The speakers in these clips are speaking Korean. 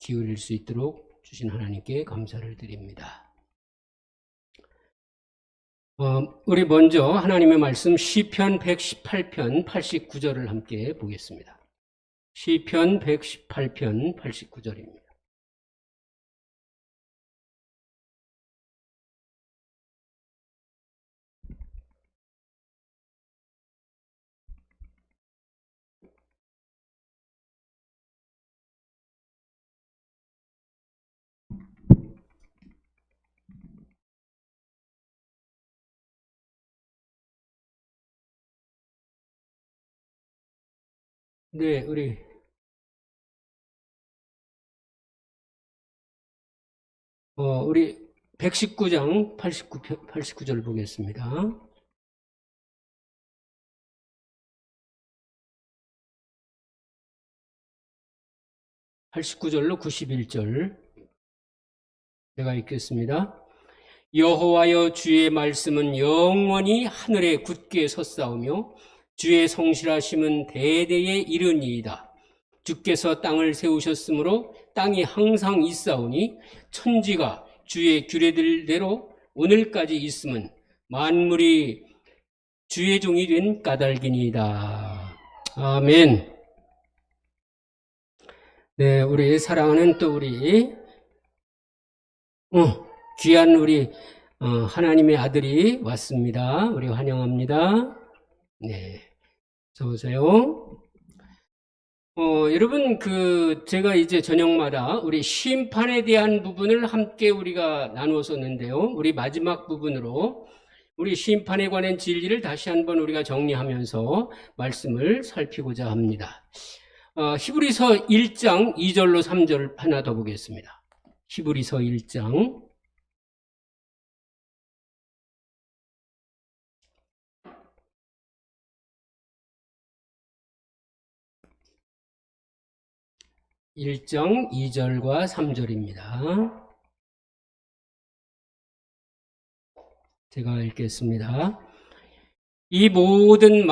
기울일 수 있도록 주신 하나님께 감사를 드립니다. 우리 먼저 하나님의 말씀 시편 118편 89절을 함께 보겠습니다. 시편 118편 89절입니다. 네, 우리 119장 89절 보겠습니다. (89절로) (91절) 제가 읽겠습니다. 여호와여, 주의 말씀은 영원히 하늘에 굳게 섰사오며 주의 성실하심은 대대에 이르니이다. 주께서 땅을 세우셨으므로 땅이 항상 있사오니 천지가 주의 규례들대로 오늘까지 있음은 만물이 주의 종이 된 까닭이니이다. 아멘. 네, 우리 사랑하는 또 우리 귀한 우리 하나님의 아들이 왔습니다. 우리 환영합니다. 네, 어서 오세요. 여러분, 제가 이제 저녁마다 우리 심판에 대한 부분을 함께 우리가 나누었었는데요. 우리 마지막 부분으로 우리 심판에 관한 진리를 다시 한번 우리가 정리하면서 말씀을 살피고자 합니다. 히브리서 1장 2절로 3절 하나 더 보겠습니다. 히브리서 1장 1장 2절과 3절입니다. 제가 읽겠습니다. 이 모든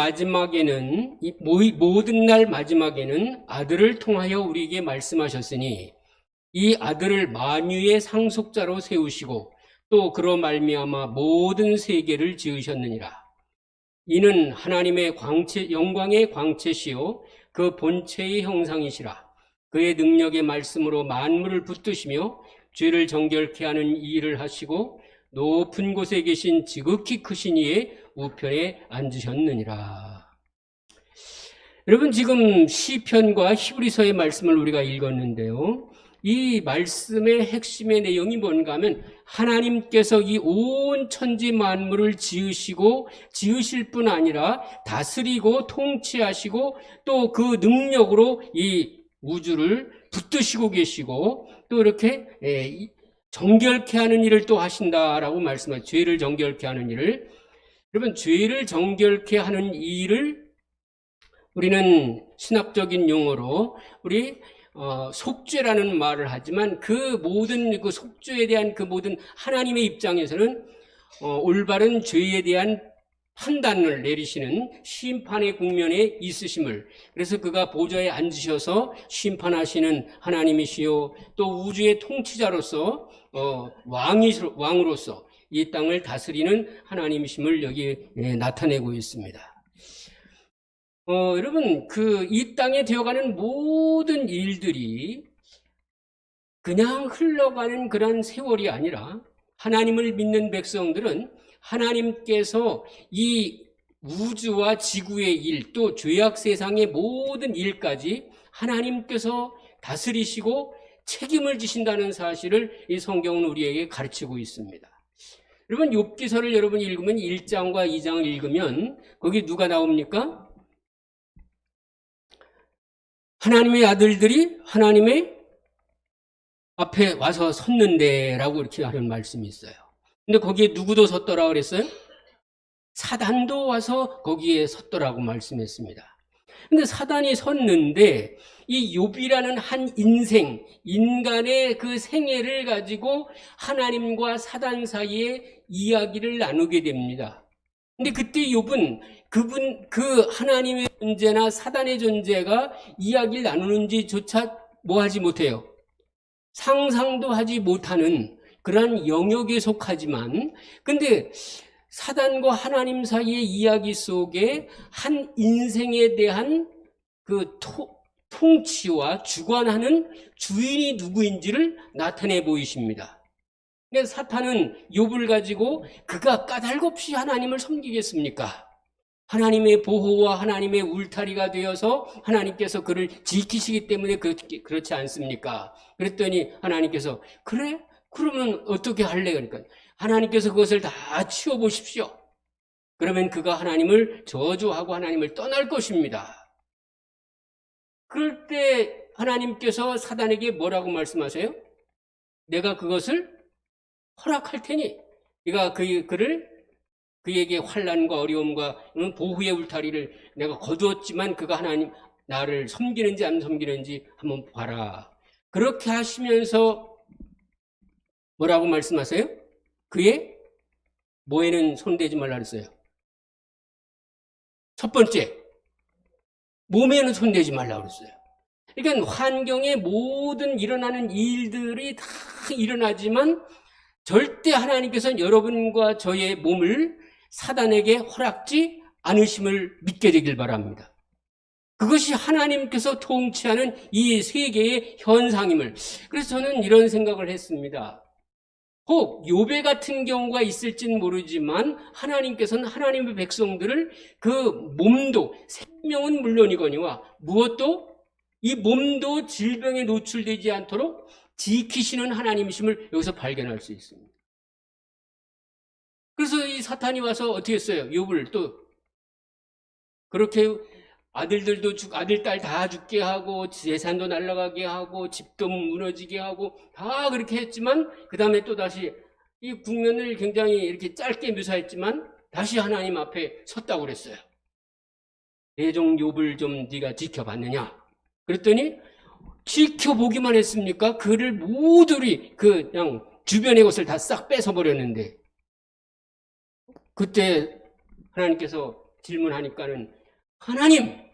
날 마지막에는 아들을 통하여 우리에게 말씀하셨으니 이 아들을 만유의 상속자로 세우시고 또 그로 말미암아 모든 세계를 지으셨느니라. 이는 하나님의 영광의 광채시요 그 본체의 형상이시라. 그의 능력의 말씀으로 만물을 붙드시며 죄를 정결케 하는 이 일을 하시고 높은 곳에 계신 지극히 크신 이의 우편에 앉으셨느니라. 여러분, 지금 시편과 히브리서의 말씀을 우리가 읽었는데요. 이 말씀의 핵심의 내용이 뭔가 하면 하나님께서 이 온 천지 만물을 지으실 뿐 아니라 다스리고 통치하시고 또 그 능력으로 이 우주를 붙드시고 계시고 또 이렇게 정결케 하는 일을 또 하신다라고 말씀하죠. 죄를 정결케 하는 일을. 여러분, 죄를 정결케 하는 일을 우리는 신학적인 용어로 우리 속죄라는 말을 하지만 그 모든 그 속죄에 대한 그 모든 하나님의 입장에서는 올바른 죄에 대한 판단을 내리시는 심판의 국면에 있으심을, 그래서 그가 보좌에 앉으셔서 심판하시는 하나님이시요 또 우주의 통치자로서 왕으로서 이 땅을 다스리는 하나님이심을 여기 나타내고 있습니다. 여러분, 이 땅에 되어가는 모든 일들이 그냥 흘러가는 그런 세월이 아니라 하나님을 믿는 백성들은 하나님께서 이 우주와 지구의 일, 또 죄악 세상의 모든 일까지 하나님께서 다스리시고 책임을 지신다는 사실을 이 성경은 우리에게 가르치고 있습니다. 여러분, 욥기서를 여러분 읽으면 1장과 2장을 읽으면 거기 누가 나옵니까? 하나님의 아들들이 하나님의 앞에 와서 섰는데 라고 이렇게 하는 말씀이 있어요. 근데 거기에 누구도 섰더라 그랬어요? 사단도 와서 거기에 섰더라고 말씀했습니다. 근데 사단이 섰는데 이 욥이라는 한 인간의 그 생애를 가지고 하나님과 사단 사이에 이야기를 나누게 됩니다. 근데 그때 욥은 그 하나님의 존재나 사단의 존재가 이야기를 나누는지조차 뭐 하지 못해요. 상상도 하지 못하는 그러한 영역에 속하지만, 근데 사단과 하나님 사이의 이야기 속에 한 인생에 대한 그 통치와 주관하는 주인이 누구인지를 나타내 보이십니다. 그래서 사탄은 욥을 가지고 그가 까닭없이 하나님을 섬기겠습니까? 하나님의 보호와 하나님의 울타리가 되어서 하나님께서 그를 지키시기 때문에 그렇지 않습니까? 그랬더니 하나님께서 그래? 그러면 어떻게 할래? 그러니까 하나님께서 그것을 다 치워보십시오. 그러면 그가 하나님을 저주하고 하나님을 떠날 것입니다. 그럴 때 하나님께서 사단에게 뭐라고 말씀하세요? 내가 그것을 허락할 테니 네가 그에게 환난과 어려움과 보호의 울타리를 내가 거두었지만 그가 하나님 나를 섬기는지 안 섬기는지 한번 봐라. 그렇게 하시면서 뭐라고 말씀하세요? 그의 뭐에는 손대지 말라 그랬어요. 첫 번째, 몸에는 손대지 말라 그랬어요. 그러니까 환경에 모든 일어나는 일들이 다 일어나지만 절대 하나님께서는 여러분과 저의 몸을 사단에게 허락지 않으심을 믿게 되길 바랍니다. 그것이 하나님께서 통치하는 이 세계의 현상임을. 그래서 저는 이런 생각을 했습니다. 혹 욥의 같은 경우가 있을지는 모르지만 하나님께서는 하나님의 백성들을 그 몸도 생명은 물론이거니와 무엇도 이 몸도 질병에 노출되지 않도록 지키시는 하나님이심을 여기서 발견할 수 있습니다. 그래서 이 사탄이 와서 어떻게 했어요? 욥을 또 그렇게 아들들도 아들, 딸 다 죽게 하고 재산도 날아가게 하고 집도 무너지게 하고 다 그렇게 했지만 그 다음에 또 다시 이 국면을 굉장히 이렇게 짧게 묘사했지만 다시 하나님 앞에 섰다고 그랬어요. 내 종 욥을 좀 네가 지켜봤느냐? 그랬더니 지켜보기만 했습니까? 그를 모두리 그냥 주변의 것을 다 싹 뺏어버렸는데 그때 하나님께서 질문하니까는 하나님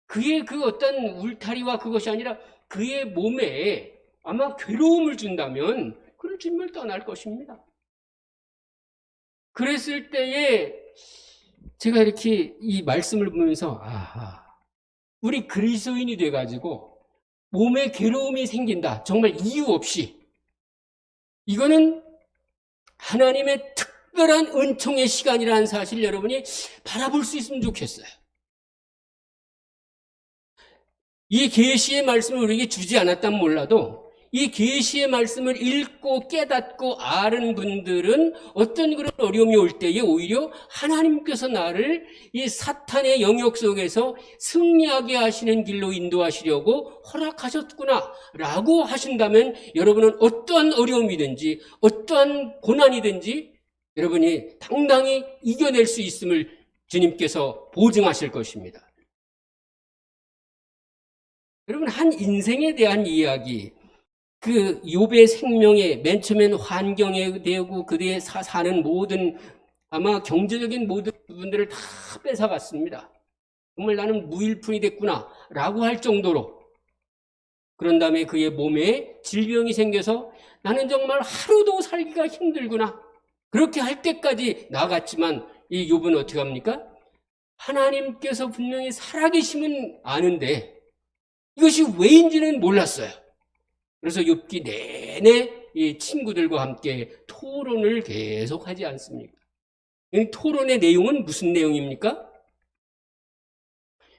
그의 그 어떤 울타리와 그것이 아니라 그의 몸에 아마 괴로움을 준다면 그를 정말 떠날 것입니다. 그랬을 때에 제가 이렇게 이 말씀을 보면서 아하, 우리 그리스도인이 돼가지고 몸에 괴로움이 생긴다. 정말 이유 없이. 이거는 하나님의 특별한 은총의 시간이라는 사실 여러분이 바라볼 수 있으면 좋겠어요. 이 계시의 말씀을 우리에게 주지 않았다면 몰라도 이 계시의 말씀을 읽고 깨닫고 아는 분들은 어떤 그런 어려움이 올 때에 오히려 하나님께서 나를 이 사탄의 영역 속에서 승리하게 하시는 길로 인도하시려고 허락하셨구나 라고 하신다면 여러분은 어떠한 어려움이든지 어떠한 고난이든지 여러분이 당당히 이겨낼 수 있음을 주님께서 보증하실 것입니다. 여러분 한 인생에 대한 이야기 그 욥의 생명에 맨 처음엔 환경에 대고 그에 사는 모든 아마 경제적인 모든 부분들을 다 뺏어갔습니다. 정말 나는 무일푼이 됐구나 라고 할 정도로. 그런 다음에 그의 몸에 질병이 생겨서 나는 정말 하루도 살기가 힘들구나 그렇게 할 때까지 나갔지만 이 욥은 어떻게 합니까? 하나님께서 분명히 살아계심은 아는데 이것이 왜인지는 몰랐어요. 그래서 욥기 내내 이 친구들과 함께 토론을 계속하지 않습니까? 이 토론의 내용은 무슨 내용입니까?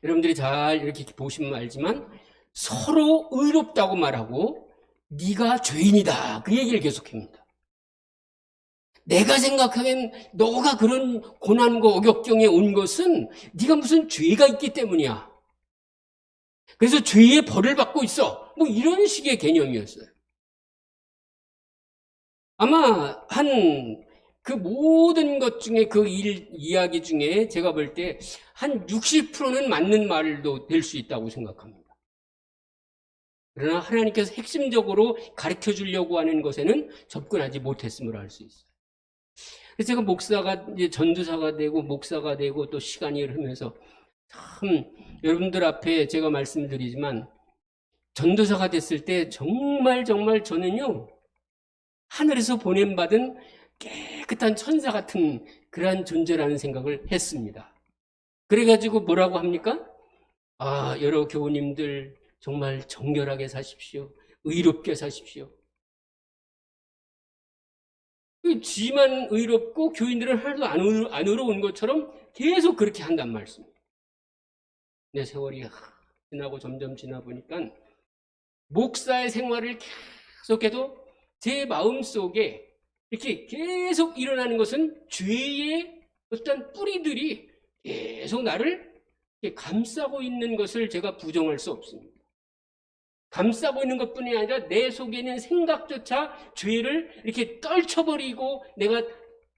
여러분들이 잘 이렇게 보시면 알지만 서로 의롭다고 말하고 네가 죄인이다 그 얘기를 계속합니다. 내가 생각하기엔 너가 그런 고난과 억역경에 온 것은 네가 무슨 죄가 있기 때문이야. 그래서 죄의 벌을 받고 있어. 뭐 이런 식의 개념이었어요. 아마 그 모든 것 중에 그 이야기 중에 제가 볼 때 한 60%는 맞는 말도 될 수 있다고 생각합니다. 그러나 하나님께서 핵심적으로 가르쳐 주려고 하는 것에는 접근하지 못했음을 알 수 있어요. 그래서 제가 목사가 이제 전도사가 되고 목사가 되고 또 시간이 흐르면서 참 여러분들 앞에 제가 말씀드리지만 전도사가 됐을 때 정말 저는요, 하늘에서 보냄받은 깨끗한 천사 같은 그러한 존재라는 생각을 했습니다. 그래가지고 뭐라고 합니까? 아, 여러 교우님들 정말 정결하게 사십시오. 의롭게 사십시오. 지만 의롭고 교인들은 하나도 안 의로운 것처럼 계속 그렇게 한단 말씀입니다. 내 세월이 지나고 점점 지나 보니까 목사의 생활을 계속해도 제 마음속에 이렇게 계속 일어나는 것은 죄의 어떤 뿌리들이 계속 나를 감싸고 있는 것을 제가 부정할 수 없습니다. 감싸고 있는 것뿐이 아니라 내 속에 있는 생각조차 죄를 이렇게 떨쳐버리고 내가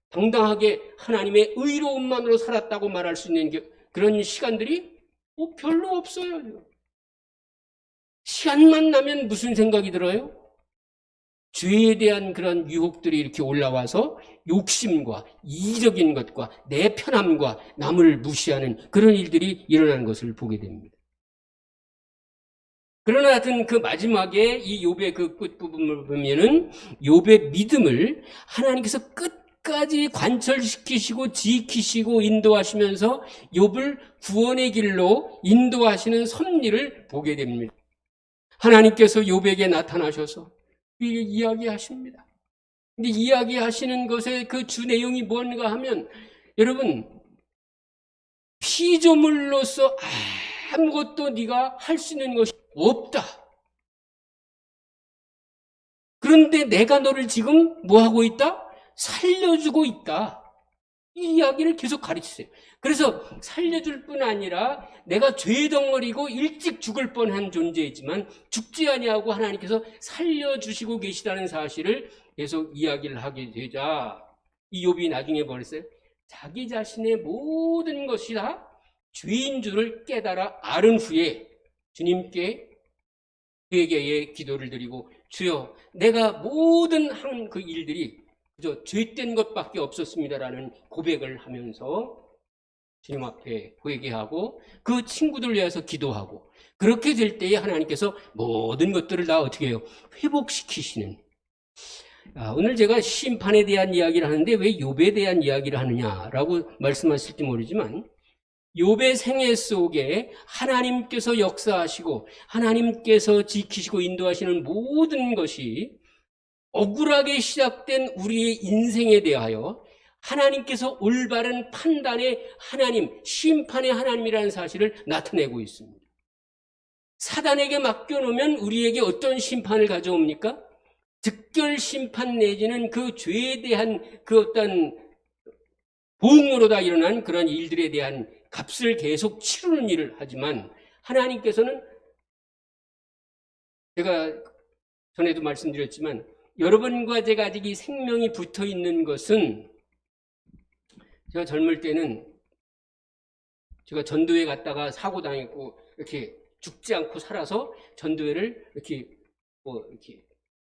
당당하게 하나님의 의로움만으로 살았다고 말할 수 있는 그런 시간들이 별로 없어요. 시간만 나면 무슨 생각이 들어요? 죄에 대한 그런 유혹들이 이렇게 올라와서 욕심과 이기적인 것과 내 편함과 남을 무시하는 그런 일들이 일어나는 것을 보게 됩니다. 그러나 하여튼 그 마지막에 이 욥의 그 끝부분을 보면은 욥의 믿음을 하나님께서 끝까지 관철시키시고 지키시고 인도하시면서 욥을 구원의 길로 인도하시는 섭리를 보게 됩니다. 하나님께서 욥에게 나타나셔서 이야기하십니다. 근데 이야기하시는 것의 그 주 내용이 뭔가 하면 여러분 피조물로서 아무것도 네가 할 수 있는 것이 없다. 그런데 내가 너를 지금 뭐하고 있다? 살려주고 있다. 이 이야기를 계속 가르치세요. 그래서 살려줄 뿐 아니라 내가 죄 덩어리고 일찍 죽을 뻔한 존재이지만 죽지 아니하고 하나님께서 살려주시고 계시다는 사실을 계속 이야기를 하게 되자 이 욥이 나중에 뭐랬어요? 자기 자신의 모든 것이 다 죄인 줄을 깨달아 앓은 후에 주님께 회개의 기도를 드리고 주여 내가 모든 한 그 일들이 그저 죄된 것밖에 없었습니다라는 고백을 하면서 주님 앞에 회개하고 그 친구들 위해서 기도하고 그렇게 될 때에 하나님께서 모든 것들을 다 어떻게 해요? 회복시키시는. 오늘 제가 심판에 대한 이야기를 하는데 왜 욥에 대한 이야기를 하느냐라고 말씀하실지 모르지만 욥의 생애 속에 하나님께서 역사하시고 하나님께서 지키시고 인도하시는 모든 것이 억울하게 시작된 우리의 인생에 대하여 하나님께서 올바른 판단의 하나님, 심판의 하나님이라는 사실을 나타내고 있습니다. 사단에게 맡겨놓으면 우리에게 어떤 심판을 가져옵니까? 즉결 심판 내지는 그 죄에 대한 그 어떤 보응으로다 일어난 그런 일들에 대한 값을 계속 치르는 일을 하지만 하나님께서는 제가 전에도 말씀드렸지만 여러분과 제가 아직 이 생명이 붙어 있는 것은 제가 젊을 때는 제가 전도회 갔다가 사고 당했고 이렇게 죽지 않고 살아서 전도회를 이렇게 이렇게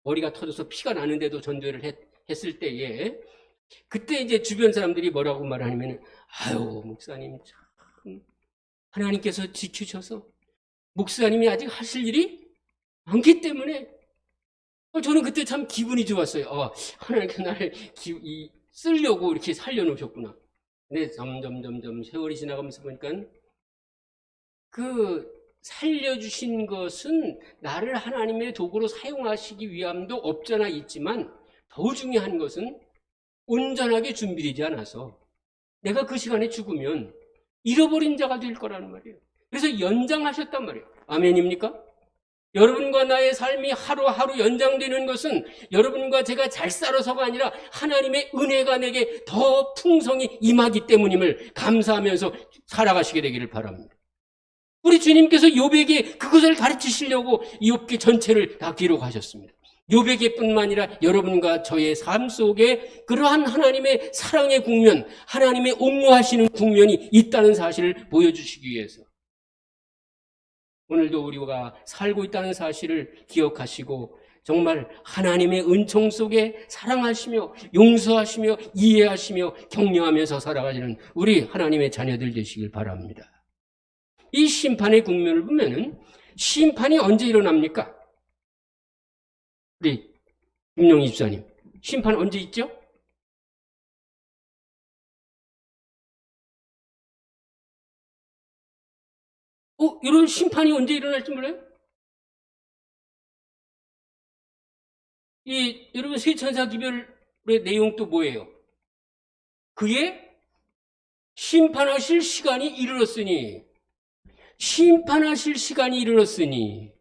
머리가 터져서 피가 나는데도 전도회를 했을 때에 그때 이제 주변 사람들이 뭐라고 말하냐면 아유 목사님 참 하나님께서 지키셔서 목사님이 아직 하실 일이 많기 때문에 저는 그때 참 기분이 좋았어요. 하나님께서 나를 쓰려고 이렇게 살려놓으셨구나. 근데 점점 세월이 지나가면서 보니까 그 살려주신 것은 나를 하나님의 도구로 사용하시기 위함도 없잖아 있지만 더 중요한 것은 온전하게 준비되지 않아서 내가 그 시간에 죽으면 잃어버린 자가 될 거라는 말이에요. 그래서 연장하셨단 말이에요. 아멘입니까? 여러분과 나의 삶이 하루하루 연장되는 것은 여러분과 제가 잘 살아서가 아니라 하나님의 은혜가 내게 더 풍성히 임하기 때문임을 감사하면서 살아가시게 되기를 바랍니다. 우리 주님께서 욥에게 그것을 가르치시려고 욥기 전체를 다 기록하셨습니다. 욥에게뿐만 아니라 여러분과 저의 삶 속에 그러한 하나님의 사랑의 국면, 하나님의 옹호하시는 국면이 있다는 사실을 보여주시기 위해서 오늘도 우리가 살고 있다는 사실을 기억하시고 정말 하나님의 은총 속에 사랑하시며 용서하시며 이해하시며 격려하면서 살아가시는 우리 하나님의 자녀들 되시길 바랍니다. 이 심판의 국면을 보면은 심판이 언제 일어납니까? 우리 김용희 집사님, 심판 언제 있죠? 이런 심판이 언제 일어날지 몰라요? 여러분, 세천사 기별의 내용 또 뭐예요? 그의 심판하실 시간이 이르렀으니, 심판하실 시간이 이르렀으니.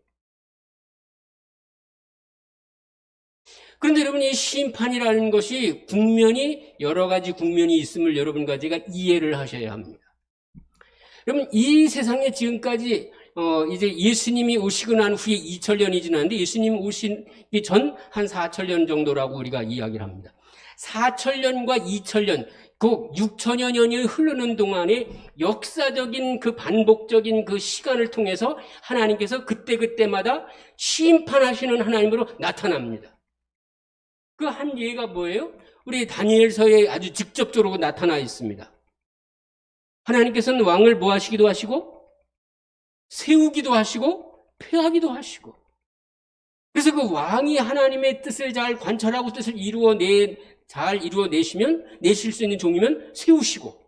그런데 여러분, 이 심판이라는 것이 여러 가지 국면이 있음을 여러분과 제가 이해를 하셔야 합니다. 여러분, 이 세상에 지금까지 이제 예수님이 오시고 난 후에 2000년이 지났는데, 예수님 오시기 전 한 4000년 정도라고 우리가 이야기를 합니다. 4000년과 2000년, 그 6000여 년이 흐르는 동안에 역사적인 그 반복적인 그 시간을 통해서 하나님께서 그때그때마다 심판하시는 하나님으로 나타납니다. 그 한 예가 뭐예요? 우리 다니엘서에 아주 직접적으로 나타나 있습니다. 하나님께서는 왕을 뭐 하시기도 하시고, 세우기도 하시고, 폐하기도 하시고. 그래서 그 왕이 하나님의 뜻을 잘 관찰하고 뜻을 잘 이루어내시면, 내실 수 있는 종이면 세우시고,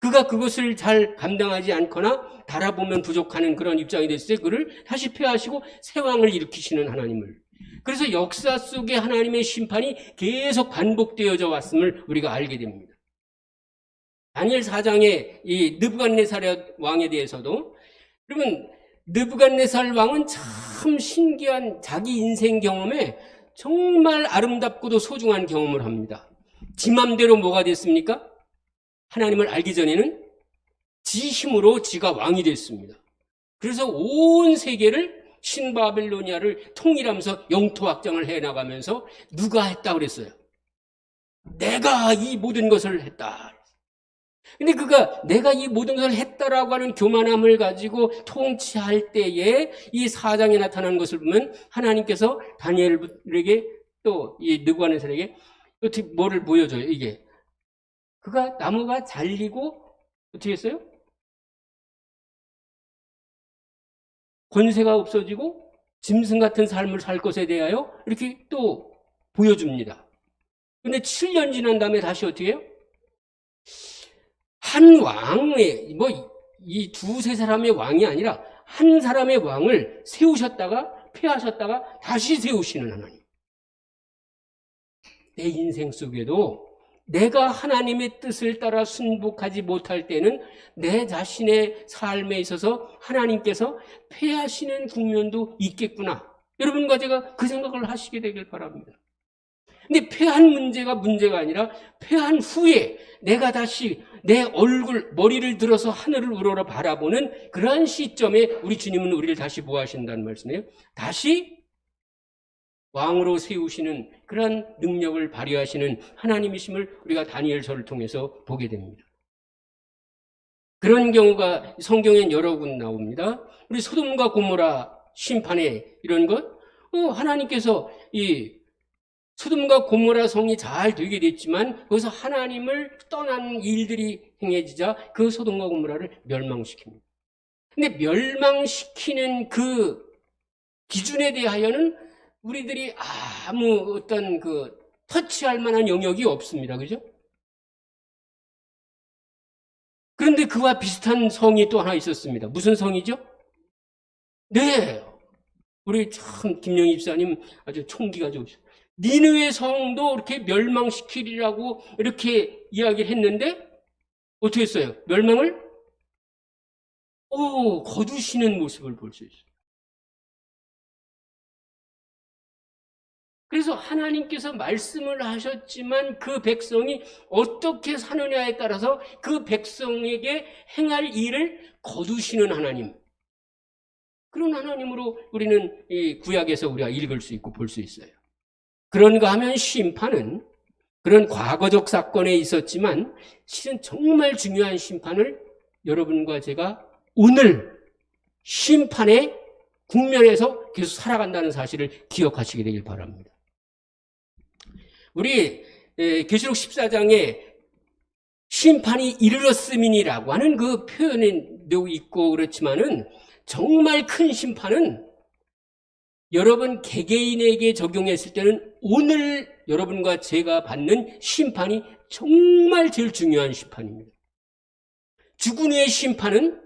그가 그것을 잘 감당하지 않거나 달아보면 부족하는 그런 입장이 됐을 때 그를 다시 폐하시고 새 왕을 일으키시는 하나님을. 그래서 역사 속에 하나님의 심판이 계속 반복되어져 왔음을 우리가 알게 됩니다. 다니엘 4장의 이 느부갓네살 왕에 대해서도, 여러분, 느부갓네살 왕은 참 신기한 자기 인생 경험에 정말 아름답고도 소중한 경험을 합니다. 지 맘대로 뭐가 됐습니까? 하나님을 알기 전에는 지 힘으로 지가 왕이 됐습니다. 그래서 온 세계를, 신바빌로니아를 통일하면서 영토 확장을 해나가면서 누가 했다 그랬어요? 내가 이 모든 것을 했다. 근데 그가 내가 이 모든 것을 했다라고 하는 교만함을 가지고 통치할 때에 이 사장에 나타나는 것을 보면 하나님께서 다니엘에게 또 이 느부갓네살에게 어떻게 뭐를 보여줘요? 이게 그가 나무가 잘리고 어떻게 했어요? 권세가 없어지고 짐승 같은 삶을 살 것에 대하여 이렇게 또 보여줍니다. 근데 7년 지난 다음에 다시 어떻게 해요? 한 왕의, 이 두세 사람의 왕이 아니라 한 사람의 왕을 세우셨다가 폐하셨다가 다시 세우시는 하나님. 내 인생 속에도 내가 하나님의 뜻을 따라 순복하지 못할 때는 내 자신의 삶에 있어서 하나님께서 폐하시는 국면도 있겠구나. 여러분과 제가 그 생각을 하시게 되길 바랍니다. 근데 폐한 문제가 아니라 폐한 후에 내가 다시 내 머리를 들어서 하늘을 우러러 바라보는 그러한 시점에 우리 주님은 우리를 다시 뭐 하신다는 말씀이에요? 다시 왕으로 세우시는 그러한 능력을 발휘하시는 하나님이심을 우리가 다니엘서를 통해서 보게 됩니다. 그런 경우가 성경엔 여러 군 나옵니다. 우리 소돔과 고모라 심판에 이런 것, 하나님께서 이 소돔과 고모라 성이 잘 되게 됐지만 거기서 하나님을 떠난 일들이 행해지자 그 소돔과 고모라를 멸망시킵니다. 근데 멸망시키는 그 기준에 대하여는 우리들이 아무 어떤 터치할 만한 영역이 없습니다. 그죠? 그런데 그와 비슷한 성이 또 하나 있었습니다. 무슨 성이죠? 네. 우리 참 김영희 집사님 아주 총기가 좋으셔. 니느웨 성도 이렇게 멸망시키리라고 이렇게 이야기를 했는데 어떻게 했어요? 멸망을 거두시는 모습을 볼 수 있어요. 그래서 하나님께서 말씀을 하셨지만 그 백성이 어떻게 사느냐에 따라서 그 백성에게 행할 일을 거두시는 하나님. 그런 하나님으로 우리는 이 구약에서 우리가 읽을 수 있고 볼 수 있어요. 그런가 하면 심판은 그런 과거적 사건에 있었지만 실은 정말 중요한 심판을 여러분과 제가 오늘 심판의 국면에서 계속 살아간다는 사실을 기억하시게 되길 바랍니다. 우리 계시록 14장에 심판이 이르렀음이니라고 하는 그 표현도 있고 그렇지만은 정말 큰 심판은 여러분 개개인에게 적용했을 때는 오늘 여러분과 제가 받는 심판이 정말 제일 중요한 심판입니다. 죽은 후의 심판은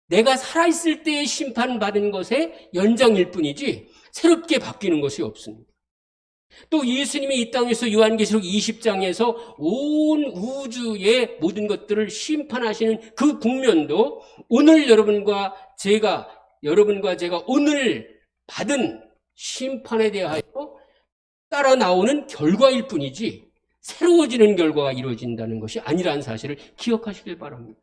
내가 살아있을 때의 심판받은 것의 연장일 뿐이지 새롭게 바뀌는 것이 없습니다. 또 예수님이 이 땅에서 요한계시록 20장에서 온 우주의 모든 것들을 심판하시는 그 국면도 오늘 여러분과 제가 오늘 받은 심판에 대하여 따라 나오는 결과일 뿐이지 새로워지는 결과가 이루어진다는 것이 아니라는 사실을 기억하시길 바랍니다.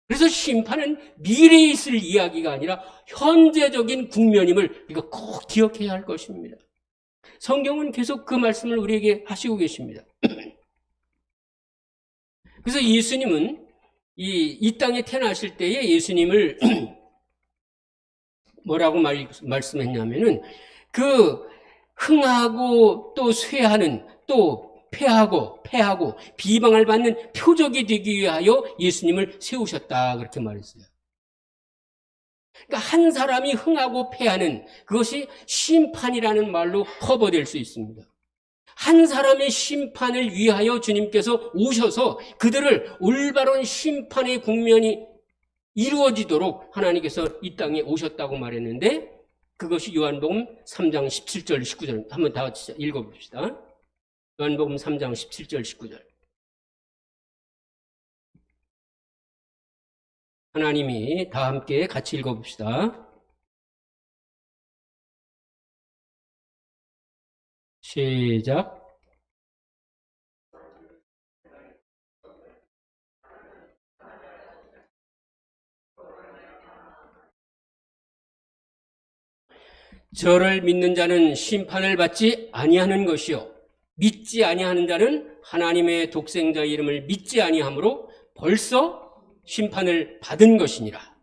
그래서 심판은 미래에 있을 이야기가 아니라 현재적인 국면임을 우리가 꼭 기억해야 할 것입니다. 성경은 계속 그 말씀을 우리에게 하시고 계십니다. 그래서 예수님은 이 땅에 태어나실 때에 예수님을 뭐라고 말씀했냐면은 그 흥하고 또 쇠하는 또 패하고 비방을 받는 표적이 되기 위하여 예수님을 세우셨다 그렇게 말했어요. 그러니까 한 사람이 흥하고 패하는 그것이 심판이라는 말로 커버될 수 있습니다. 한 사람의 심판을 위하여 주님께서 오셔서 그들을 올바른 심판의 국면이 이루어지도록 하나님께서 이 땅에 오셨다고 말했는데 그것이 요한복음 3장 17절 19절 한번 다 같이 읽어봅시다. 요한복음 3장 17절 19절 하나님이 다 함께 같이 읽어봅시다. 시작. 저를 믿는 자는 심판을 받지 아니하는 것이요 믿지 아니하는 자는 하나님의 독생자 이름을 믿지 아니하므로 벌써 심판을 받은 것이니라.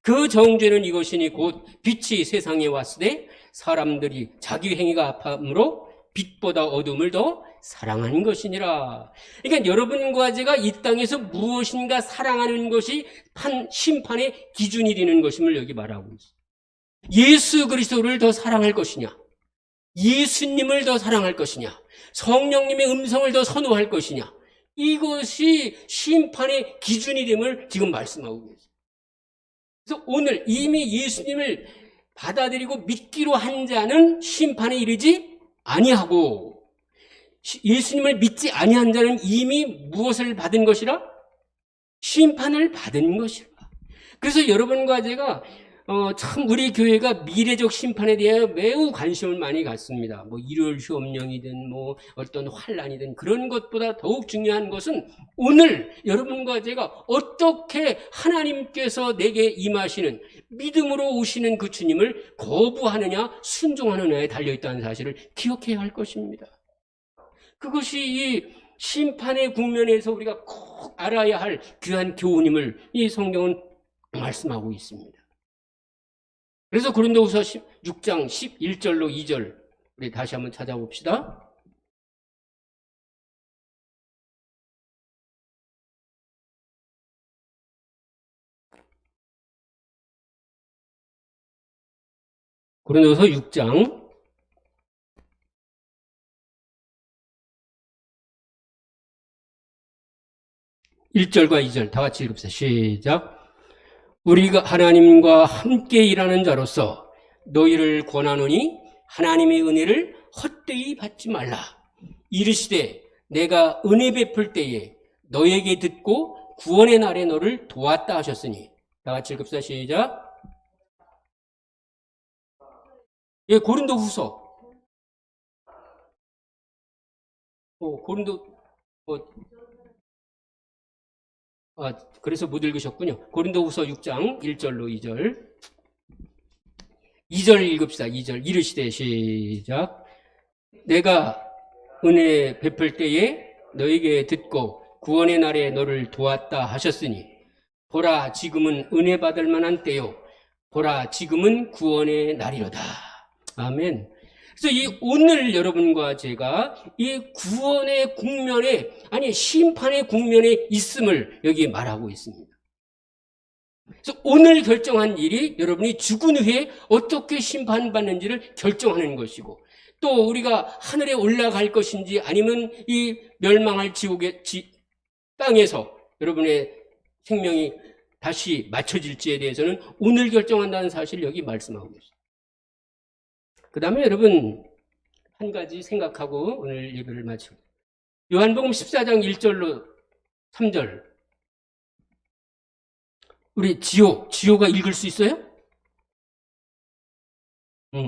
그 정죄는 이것이니 곧 빛이 세상에 왔으되 사람들이 자기 행위가 악함으로 빛보다 어둠을 더 사랑한 것이니라. 그러니까 여러분과 제가 이 땅에서 무엇인가 사랑하는 것이 심판의 기준이 되는 것임을 여기 말하고 있어요. 예수 그리스도를 더 사랑할 것이냐, 예수님을 더 사랑할 것이냐, 성령님의 음성을 더 선호할 것이냐, 이것이 심판의 기준이 됨을 지금 말씀하고 계세요. 그래서 오늘 이미 예수님을 받아들이고 믿기로 한 자는 심판에 이르지 아니하고 예수님을 믿지 아니한 자는 이미 무엇을 받은 것이라? 심판을 받은 것이라. 그래서 여러분과 제가 참 우리 교회가 미래적 심판에 대해 매우 관심을 많이 갖습니다. 뭐 일요일 휴업령이든 뭐 어떤 환란이든 그런 것보다 더욱 중요한 것은 오늘 여러분과 제가 어떻게 하나님께서 내게 임하시는 믿음으로 오시는 그 주님을 거부하느냐 순종하느냐에 달려있다는 사실을 기억해야 할 것입니다. 그것이 이 심판의 국면에서 우리가 꼭 알아야 할 귀한 교훈임을 이 성경은 말씀하고 있습니다. 그래서 고린도후서 6장 11절로 2절 우리 다시 한번 찾아봅시다. 고린도후서 6장 1절과 2절 다 같이 읽읍시다. 시작. 우리가 하나님과 함께 일하는 자로서 너희를 권하노니 하나님의 은혜를 헛되이 받지 말라. 이르시되 내가 은혜 베풀 때에 너에게 듣고 구원의 날에 너를 도왔다 하셨으니. 다 같이 읽읍시다. 시작. 예, 고린도후서. 그래서 못 읽으셨군요. 고린도후서 6장 1절로 2절. 2절 읽읍시다. 2절. 이르시되 시작. 내가 은혜 베풀 때에 너에게 듣고 구원의 날에 너를 도왔다 하셨으니 보라 지금은 은혜 받을 만한 때요 보라 지금은 구원의 날이로다. 아멘. 그래서 이 오늘 여러분과 제가 이 구원의 국면에 심판의 국면에 있음을 여기 말하고 있습니다. 그래서 오늘 결정한 일이 여러분이 죽은 후에 어떻게 심판받는지를 결정하는 것이고, 또 우리가 하늘에 올라갈 것인지 아니면 이 멸망할 지옥의 땅에서 여러분의 생명이 다시 맞춰질지에 대해서는 오늘 결정한다는 사실을 여기 말씀하고 계십니다. 그 다음에 여러분 한 가지 생각하고 오늘 예배를 마치고, 요한복음 14장 1절로 3절, 우리 지호가 읽을 수 있어요?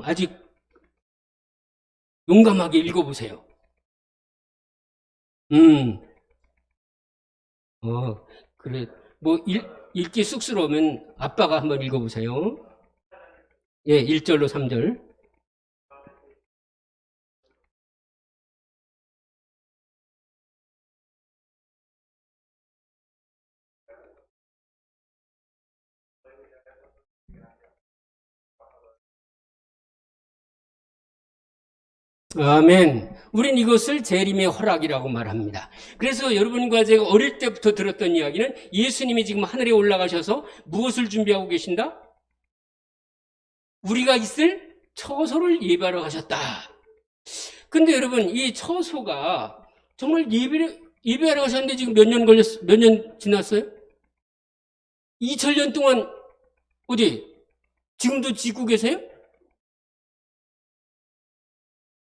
아직 용감하게 읽어보세요. 그래. 뭐 읽기 쑥스러우면 아빠가 한번 읽어보세요. 예, 1절로 3절. 아멘. 우린 이것을 재림의 허락이라고 말합니다. 그래서 여러분과 제가 어릴 때부터 들었던 이야기는 예수님이 지금 하늘에 올라가셔서 무엇을 준비하고 계신다? 우리가 있을 처소를 예배하러 가셨다. 근데 여러분, 이 처소가 정말 예배하러 가셨는데 지금 몇 년 지났어요? 2000년 동안 지금도 짓고 계세요?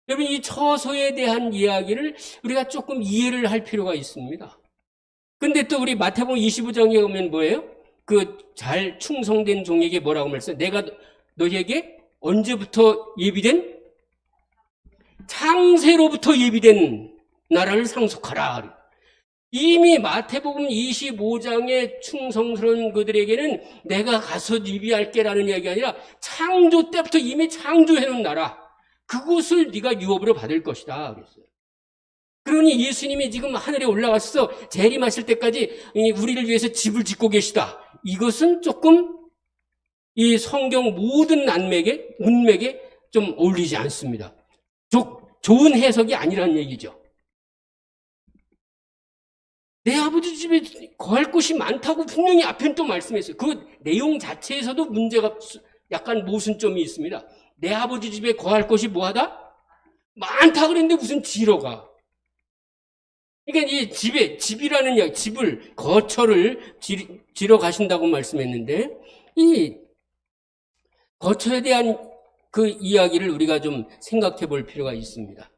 여러분, 이 처소에 대한 이야기를 우리가 조금 이해를 할 필요가 있습니다. 근데 또 우리 마태복음 25장에 오면 뭐예요? 그 잘 충성된 종에게 뭐라고 말했어요? 내가 너희에게 언제부터 예비된? 창세로부터 예비된 나라를 상속하라. 이미 마태복음 25장의 충성스러운 그들에게는 내가 가서 예비할게라는 이야기가 아니라 창조 때부터 이미 창조해놓은 나라, 그곳을 네가 유업으로 받을 것이다 그랬어요. 그러니 예수님이 지금 하늘에 올라가서 재림하실 때까지 우리를 위해서 집을 짓고 계시다. 이것은 조금 이 성경 모든 문맥에 좀 어울리지 않습니다. 좋은 해석이 아니라는 얘기죠. 내 아버지 집에 거할 곳이 많다고 분명히 앞에는 또 말씀했어요. 그 내용 자체에서도 문제가 약간 모순점이 있습니다. 내 아버지 집에 거할 곳이 뭐하다? 많다 그랬는데 무슨 지러 가. 그러니까 이 집이라는 이야기, 집을, 거처를 지러 가신다고 말씀했는데, 이 거처에 대한 그 이야기를 우리가 좀 생각해 볼 필요가 있습니다.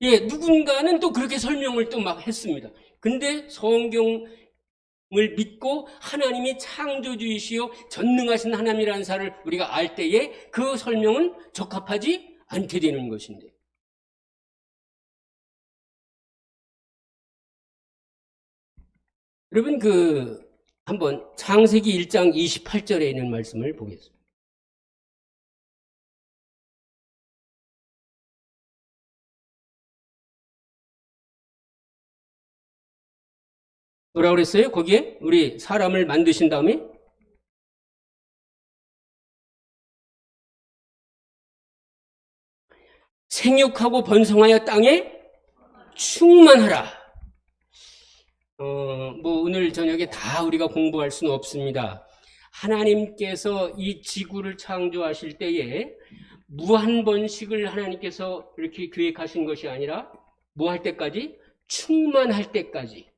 예, 누군가는 또 그렇게 설명을 또 막 했습니다. 근데 성경을 믿고 하나님이 창조주이시요 전능하신 하나님이라는 사실을 우리가 알 때에 그 설명은 적합하지 않게 되는 것인데. 여러분 한번 창세기 1장 28절에 있는 말씀을 보겠습니다. 뭐라고 그랬어요? 거기에 우리 사람을 만드신 다음에 생육하고 번성하여 땅에 충만하라. 뭐 오늘 저녁에 다 우리가 공부할 수는 없습니다. 하나님께서 이 지구를 창조하실 때에 무한번식을 하나님께서 이렇게 계획하신 것이 아니라 뭐 할 때까지? 충만할 때까지.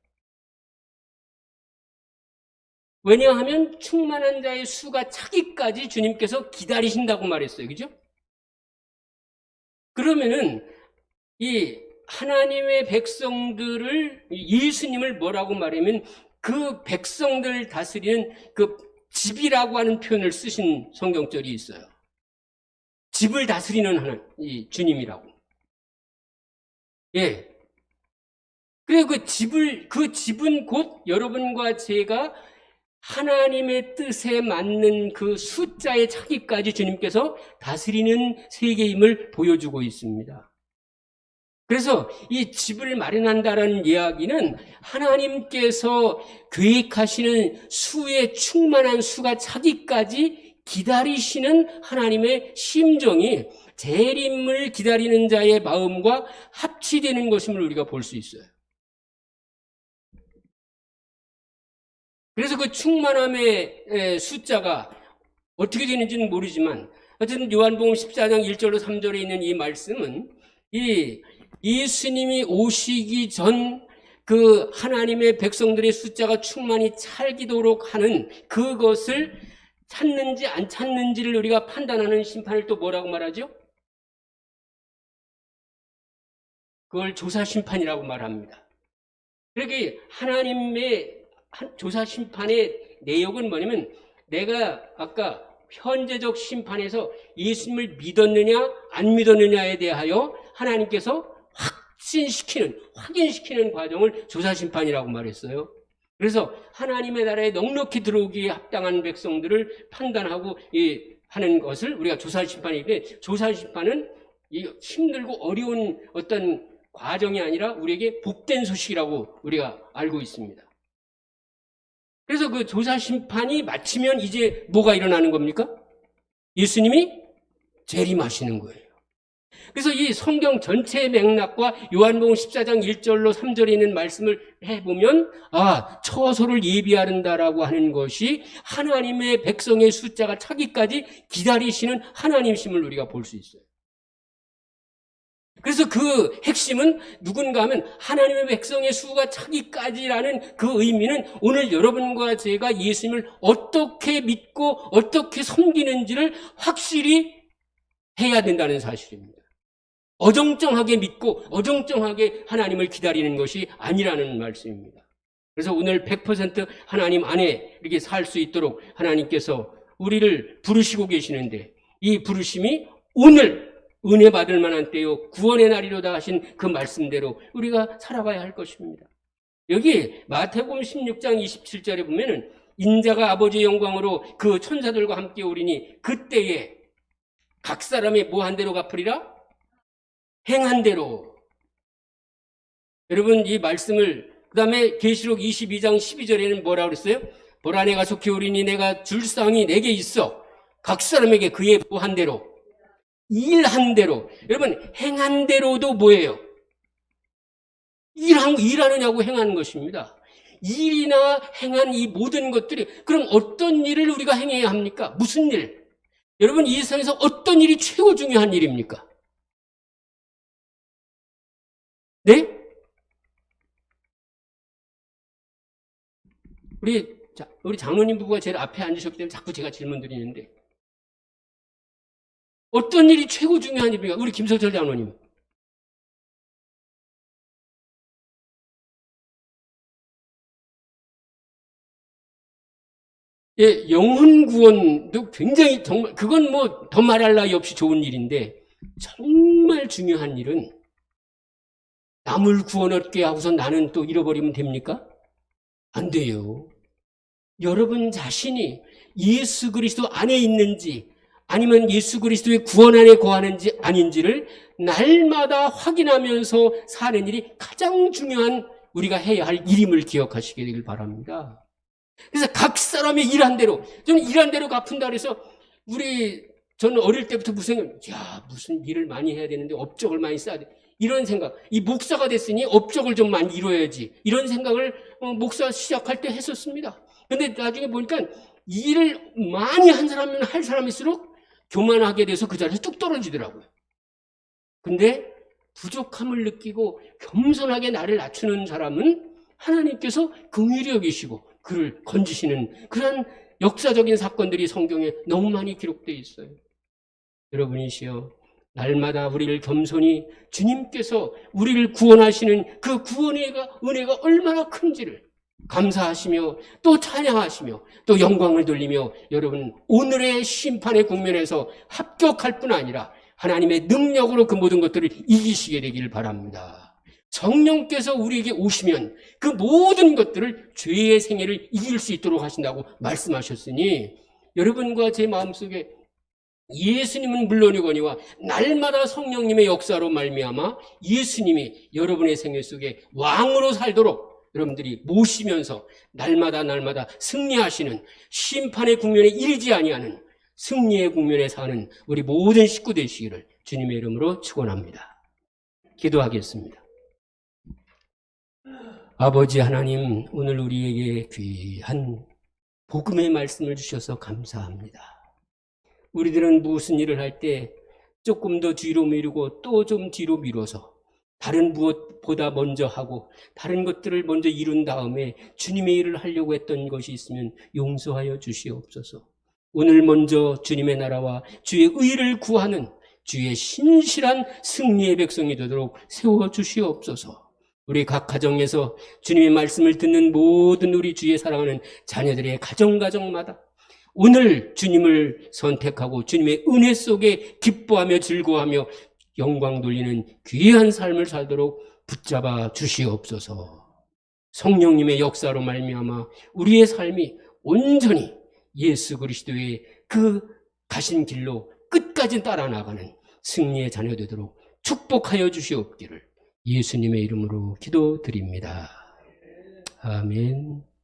왜냐하면 충만한 자의 수가 차기까지 주님께서 기다리신다고 말했어요. 그죠? 그러면은 이 하나님의 백성들을, 예수님을 뭐라고 말하면 그 백성들을 다스리는 그 집이라고 하는 표현을 쓰신 성경절이 있어요. 집을 다스리는 이 주님이라고. 예. 그리고 그 집은 곧 여러분과 제가 하나님의 뜻에 맞는 그 숫자의 차기까지 주님께서 다스리는 세계임을 보여주고 있습니다. 그래서 이 집을 마련한다라는 이야기는 하나님께서 계획하시는 수에 충만한 수가 차기까지 기다리시는 하나님의 심정이 재림을 기다리는 자의 마음과 합치되는 것임을 우리가 볼 수 있어요. 그래서 그 충만함의 숫자가 어떻게 되는지는 모르지만 어쨌든 요한복음 14장 1절로 3절에 있는 이 말씀은 이 예수님이 오시기 전 그 하나님의 백성들의 숫자가 충만히 찰기도록 하는 그것을 찾는지 안 찾는지를 우리가 판단하는 심판을 또 뭐라고 말하죠? 그걸 조사심판이라고 말합니다. 그러니까 하나님의 조사심판의 내용은 뭐냐면 내가 아까 현재적 심판에서 예수님을 믿었느냐 안 믿었느냐에 대하여 하나님께서 확인시키는 과정을 조사심판이라고 말했어요. 그래서 하나님의 나라에 넉넉히 들어오기에 합당한 백성들을 판단하고 하는 것을 우리가 조사심판인데, 조사심판은 힘들고 어려운 어떤 과정이 아니라 우리에게 복된 소식이라고 우리가 알고 있습니다. 그래서 그 조사심판이 마치면 이제 뭐가 일어나는 겁니까? 예수님이 재림하시는 거예요. 그래서 이 성경 전체의 맥락과 요한복음 14장 1절로 3절에 있는 말씀을 해보면 처소를 예비하는다라고 하는 것이 하나님의 백성의 숫자가 차기까지 기다리시는 하나님심을 우리가 볼 수 있어요. 그래서 그 핵심은 누군가 하면 하나님의 백성의 수가 차기까지라는 그 의미는 오늘 여러분과 제가 예수님을 어떻게 믿고 어떻게 섬기는지를 확실히 해야 된다는 사실입니다. 어정쩡하게 믿고 어정쩡하게 하나님을 기다리는 것이 아니라는 말씀입니다. 그래서 오늘 100% 하나님 안에 이렇게 살 수 있도록 하나님께서 우리를 부르시고 계시는데, 이 부르심이 오늘 은혜 받을 만한 때요 구원의 날이로다 하신 그 말씀대로 우리가 살아가야 할 것입니다. 여기 마태복음 16장 27절에 보면은 인자가 아버지의 영광으로 그 천사들과 함께 오리니 그때에 각 사람이 뭐 한 대로 갚으리라? 행한 대로. 여러분 이 말씀을 그 다음에 계시록 22장 12절에는 뭐라고 그랬어요? 보라 내가 속히 오리니 내가 줄 상이 내게 있어 각 사람에게 그의 뭐 한 대로 일한 대로. 여러분 행한 대로도 뭐예요? 일하느냐고 행하는 것입니다. 일이나 행한 이 모든 것들이, 그럼 어떤 일을 우리가 행해야 합니까? 무슨 일? 여러분 이 세상에서 어떤 일이 최고 중요한 일입니까? 네? 우리 장로님 부부가 제일 앞에 앉으셨기 때문에 자꾸 제가 질문 드리는데, 어떤 일이 최고 중요한 일입니까? 우리 김석철 장로님. 예, 영혼 구원도 굉장히 정말, 그건 뭐 더 말할 나위 없이 좋은 일인데, 정말 중요한 일은 남을 구원 얻게 하고서 나는 또 잃어버리면 됩니까? 안 돼요. 여러분 자신이 예수 그리스도 안에 있는지 아니면 예수 그리스도의 구원 안에 거하는지 아닌지를 날마다 확인하면서 사는 일이 가장 중요한 우리가 해야 할 일임을 기억하시게 되길 바랍니다. 그래서 각 사람의 일한 대로, 저는 일한 대로 갚은다 그래서 저는 어릴 때부터 무슨 일을 많이 해야 되는데 업적을 많이 쌓아야 돼. 이런 생각, 이 목사가 됐으니 업적을 좀 많이 이뤄야지. 이런 생각을 목사 시작할 때 했었습니다. 근데 나중에 보니까 일을 많이 한 사람은 할 사람일수록 교만하게 돼서 그 자리에서 뚝 떨어지더라고요. 근데 부족함을 느끼고 겸손하게 나를 낮추는 사람은 하나님께서 긍휼히 여기시고 그를 건지시는 그런 역사적인 사건들이 성경에 너무 많이 기록되어 있어요. 여러분이시여, 날마다 우리를 겸손히 주님께서 우리를 구원하시는 그 구원의 은혜가 얼마나 큰지를 감사하시며 또 찬양하시며 또 영광을 돌리며, 여러분 오늘의 심판의 국면에서 합격할 뿐 아니라 하나님의 능력으로 그 모든 것들을 이기시게 되기를 바랍니다. 성령께서 우리에게 오시면 그 모든 것들을 죄의 생애를 이길 수 있도록 하신다고 말씀하셨으니, 여러분과 제 마음속에 예수님은 물론이거니와 날마다 성령님의 역사로 말미암아 예수님이 여러분의 생애 속에 왕으로 살도록 여러분들이 모시면서 날마다 승리하시는, 심판의 국면에 이르지 아니하는 승리의 국면에 사는 우리 모든 식구 되시기를 주님의 이름으로 축원합니다. 기도하겠습니다. 아버지 하나님, 오늘 우리에게 귀한 복음의 말씀을 주셔서 감사합니다. 우리들은 무슨 일을 할 때 조금 더 뒤로 미루고 또 좀 뒤로 미뤄서 다른 무엇보다 먼저 하고 다른 것들을 먼저 이룬 다음에 주님의 일을 하려고 했던 것이 있으면 용서하여 주시옵소서. 오늘 먼저 주님의 나라와 주의 의를 구하는 주의 신실한 승리의 백성이 되도록 세워주시옵소서. 우리 각 가정에서 주님의 말씀을 듣는 모든 우리 주의 사랑하는 자녀들의 가정마다 오늘 주님을 선택하고 주님의 은혜 속에 기뻐하며 즐거워하며 영광 돌리는 귀한 삶을 살도록 붙잡아 주시옵소서. 성령님의 역사로 말미암아 우리의 삶이 온전히 예수 그리스도의 그 가신 길로 끝까지 따라 나가는 승리의 자녀 되도록 축복하여 주시옵기를 예수님의 이름으로 기도드립니다. 아멘.